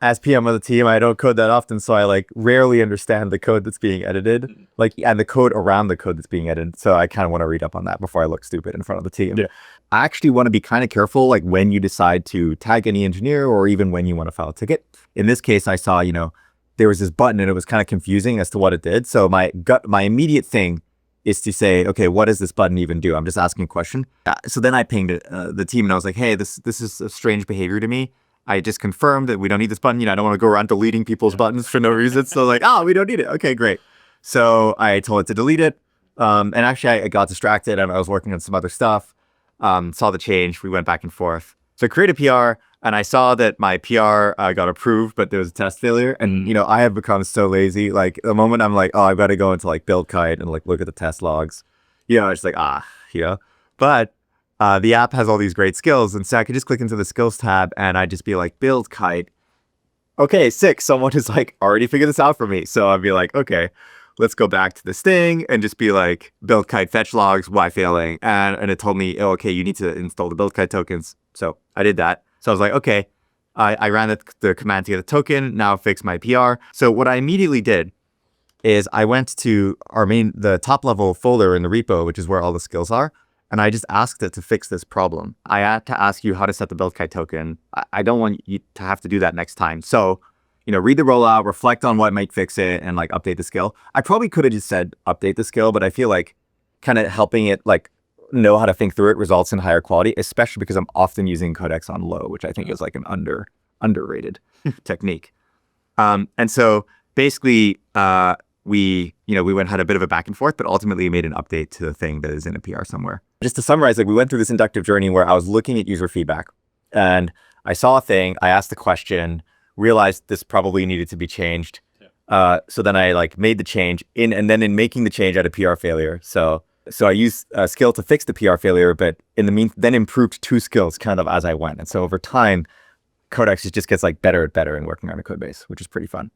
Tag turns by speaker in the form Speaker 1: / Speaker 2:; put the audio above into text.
Speaker 1: as PM of the team, I don't code that often, so I like rarely understand the code that's being edited, like, and the code around the code that's being edited. So I kind of want to read up on that before I look stupid in front of the team.
Speaker 2: Yeah.
Speaker 1: I actually want to be kind of careful, like when you decide to tag any engineer or even when you want to file a ticket. In this case, I saw, there was this button and it was kind of confusing as to what it did. So my immediate thing is to say, okay, what does this button even do? I'm just asking a question. So then I pinged the team and I was like, hey, this is a strange behavior to me. I just confirmed that we don't need this button. I don't want to go around deleting people's buttons for no reason. So like, we don't need it. Okay, great. So I told it to delete it. And actually I got distracted and I was working on some other stuff. Saw the change. We went back and forth. So I created a PR and I saw that my PR got approved, but there was a test failure. And, I have become so lazy. Like the moment I'm like, I've got to go into like Buildkite and like look at the test logs, it's like, but the app has all these great skills. And so I could just click into the skills tab and I'd just be like, Buildkite. Okay, sick. Someone has like already figured this out for me. So I'd be like, okay, let's go back to this thing and just be like, Buildkite fetch logs, why failing? And it told me, okay, you need to install the Buildkite tokens. So I did that. So I was like, okay, I ran the command to get a token, now fix my PR. So what I immediately did is I went to the top level folder in the repo, which is where all the skills are. And I just asked it to fix this problem. I had to ask you how to set the Buildkite token. I don't want you to have to do that next time. So, read the rollout, reflect on what might fix it, and like update the skill. I probably could have just said update the skill, but I feel like kind of helping it like know how to think through it results in higher quality, especially because I'm often using Codex on low, which I think is like an underrated technique. And so basically, we had a bit of a back and forth, but ultimately made an update to the thing that is in a PR somewhere. Just to summarize, like we went through this inductive journey where I was looking at user feedback and I saw a thing, I asked the question, realized this probably needed to be changed. So then I like made the change and then in making the change I had a PR failure. So I used a skill to fix the PR failure, but then improved two skills kind of as I went. And so over time, Codex just gets like better and better in working on a code base, which is pretty fun.